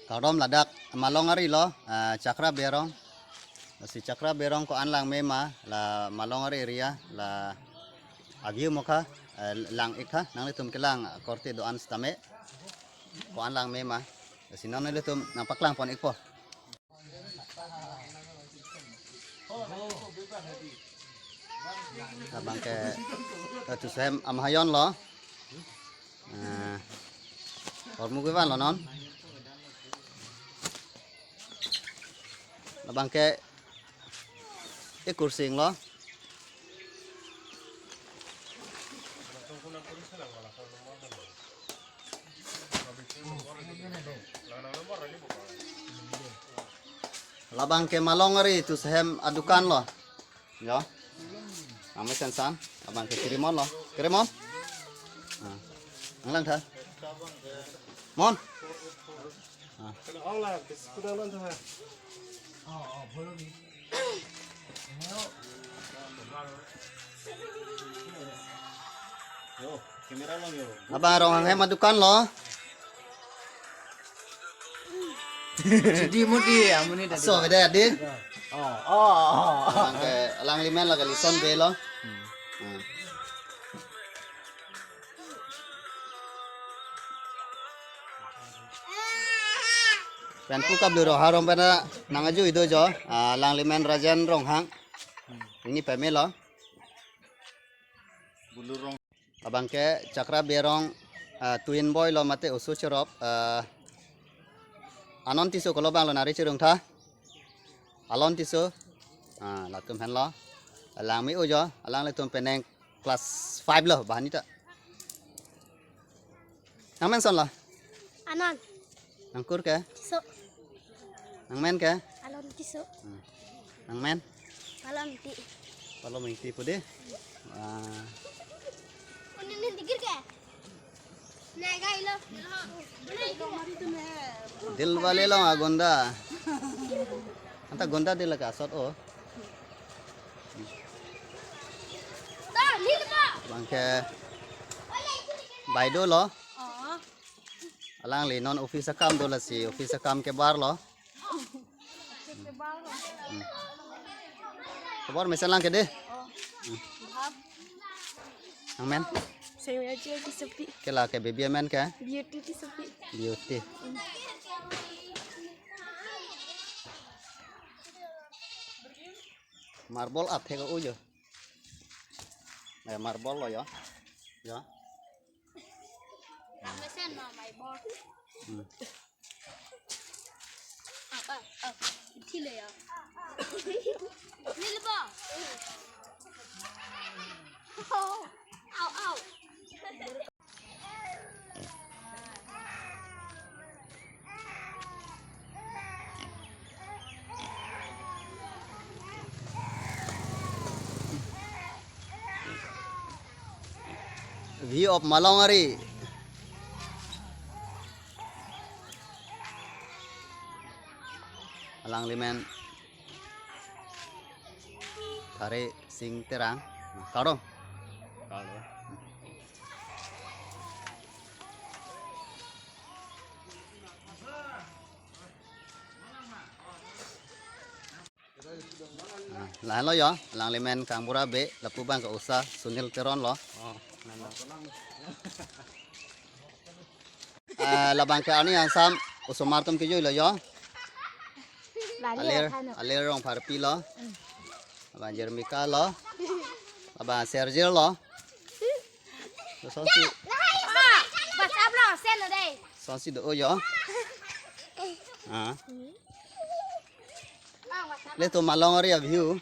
Karom ladak malongari lo cakra berong. Si cakra berong ko anlang mema la malongari ria la agiu moka lang ikha nang litum kelang korte doan stame ko anlang mema. Si non litum nang paklang pon ikpo. Abang ke tu sem amhayon lo. Kormu gwan lo non. Abang ke kursing lo. Labang ke malongari tu sehem adukan lo. Yo. Ame sensan, abang ke kirimon lo. Kirimon. Anglang tha. Mon. Abang rong hem adukan lo. Jadi mudi amuni tadi. So beda di. Oh. Abang ke alang limen la galison be lo. Pen ku kab luro harom pena nangaju itu jo. Alang limen rajan rong hang. Ini peme lo. Bulurong. Abang ke cakra berong twin boy lo mate usu cerop. Anon tisu kalau bang lo nari cirung tha. Alon tisu. Latum hen lo. Alang mi ujo. Alang letum peneng kelas 5 lo bahan itu. Nang men son lo. Anon. Nangkur ke? Tisu. Nang men ke? Alon tisu. Nang men? Alon ti. Kalau mengti pudi. Ini dikir ke? Naik gai lo. Dil wale lo gonda. Anta gonda dil ka sot o. Dah, lil ba. Bangke baido lo. Oh. Alang li non office kam do la si office kam ke bar lo. Kabar mesalang ke de. Ang men. Saya aja di sepi. Kela ke baby men ke? Beauty di sepi. Beauty. Marbol at he ko ujo. Marbol lo yo. Yo. Mesin mah my board. Tile ya. Lil ba. Au. View of Malongari. Alang limen. Thare sing terang. Karo. Lahan lo yo, lang limen kang mura be, lapu bang ka usa, sunil teron lo. Labang ke ani yang sam, usumar tum kijo lo yo. Alir rong parpi lo. Abang Jermika lo. Abang Sergio lo. Sonsi. Bắt áp lo, sen ở đây. Sonsi do yo. Leto malongari view.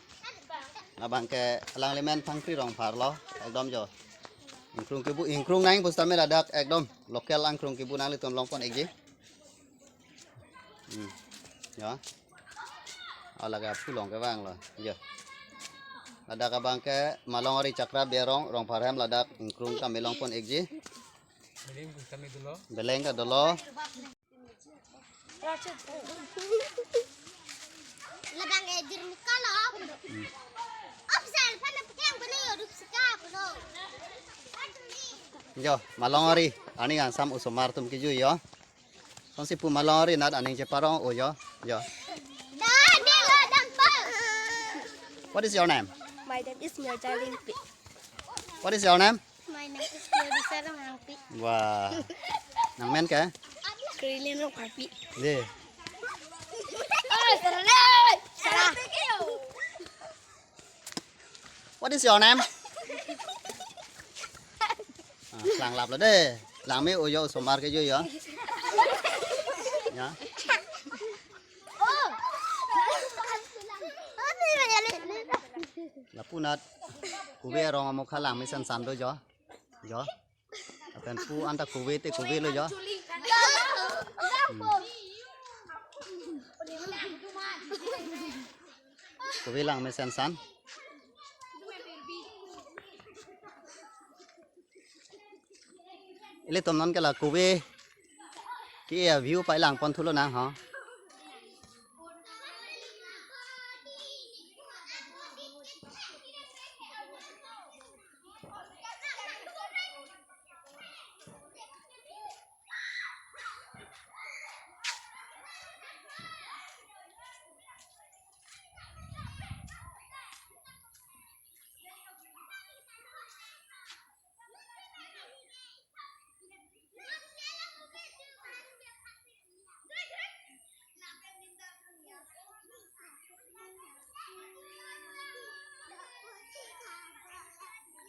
Abang ke alang lemen pangkri rong par lo. Ekdom jo. Ingkrung nang pustar me ladak ekdom. Lokal angkrung kibu nang letom longpon ekji. Ya. Alaga pulong ke bang lo. Yo. Ladak abang ke malongari cakra berong rong parhem ladak ingkrung kami longpon ekji. Beleng ka dolo. Labang edir muka lo. Opsal, pana pegang beli hidup sekap lo. Yo, malongari. Ani yang sam usumar tum kiju yo. Con si pu malong ri nat aning je parong o yo. Yo. Dah, dia lah dapat. What is your name? My name is Mirza Limpi. What is your name? My name is Melissa Rampi. Wah. Nang men ke? Krilin Rampi. Di. Oh, salah. Salah. What is your name? Lang lap rồi đấy. Lang mấy ô yo số mar cái gì vậy? Nhá. Oh. Là pu nat. Cú ve rong một khá lang mấy san san đôi gió. Gió. Tên pu ăn ta cú ve te cú ve luôn gió. Cú ve lang mấy san san. Ile tôm non cái là cú ve. Cái view phải lang con thu luôn nè hả?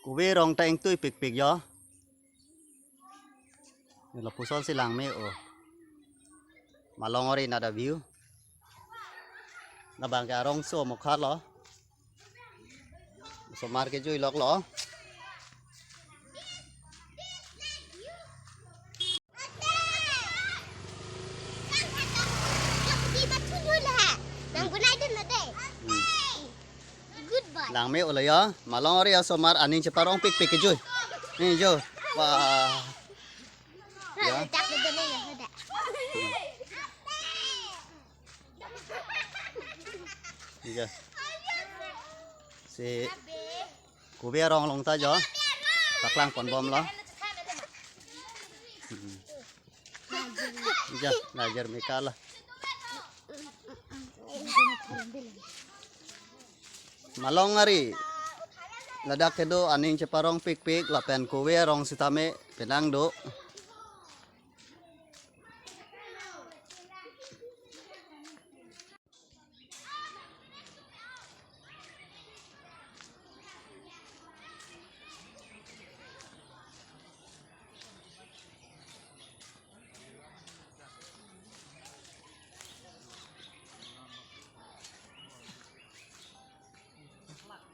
Cú ve rong tay tui pik pik gió. Ini là pusol silang me o. Malongori nada view. Na bang ka rong so một khát lo. So mar cái chui lok lo. Lang me o lo ya. Malongori so mar aning ceparong pik pik cái chui. Ni jo. Wah. Ya. Iya. Si cú ve rong long ta gió. Tak lang pon bom lo. Iya, ngajar meka lah. Malong ngari. Ladak kedo aning ceparong pik pik lapen cú ve rong sitame penang do.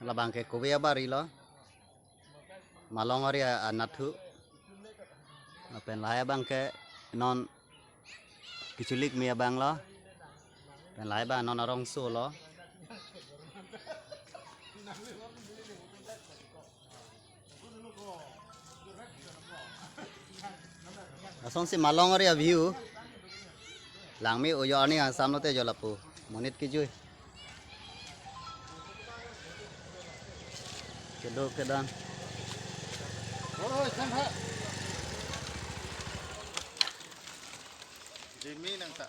Labang ke cú ve bari lo. Malong ngari anathu. Lapen lai bang ke non kiculik mi abang lo. Pen lai ba non arong so lo. Asong si malong ngari view. Lang mi uyo ani ang sam lo te jo lapu. Monit ki jui. Kedo kedan. Jimmy nang tak.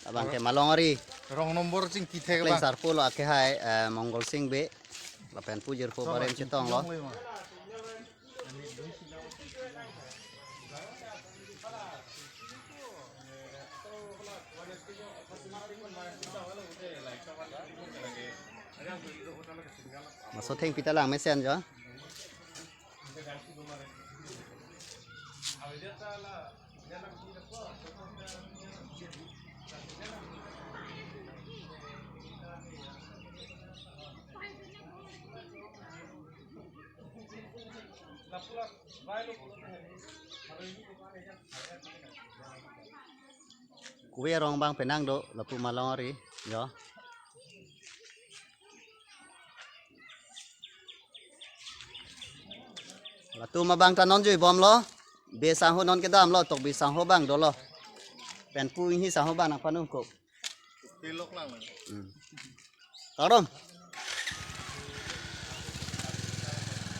Abang ke malongari. Rong nomor sing kita ke Kleng bang. sarpu lo ake hai Mongol sing be. Lapen pujir po barem cetong lo. Masuk theng pita lang mesen jo. Kuwi rong bang penang do lapu malongari jo. Latu mabang tanon jui bom lo. Be sang ho non ke dam lo tok bi sang ho bang do lo. Pen pu hi sang ho bang nak panu ko. Pilok lang. Tarom.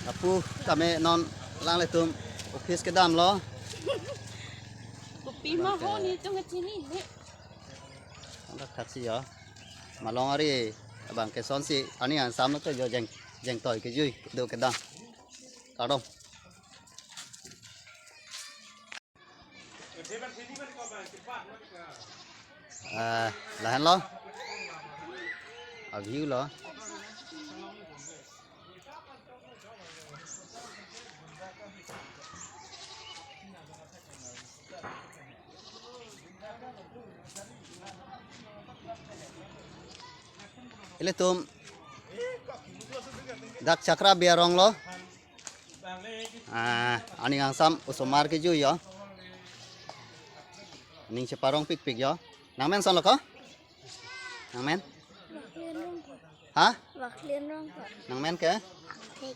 Lapu kami non lang le tum office ke dam lo. Pimaho ni tong sini ni. Ang taksi yo. Malong ari abang ke son si ani an sam to yo jeng jeng toy ke jui do ke dang. Ka dong. Lahan lo. View lo. Ile tum dak chakra biarong lo. Ani ang sam usomar ke jui yo. Ning separong pik pik yo. Nang men son lo ko? Nang men? Ha? Wakilin rong po. Nang men ke? Tik.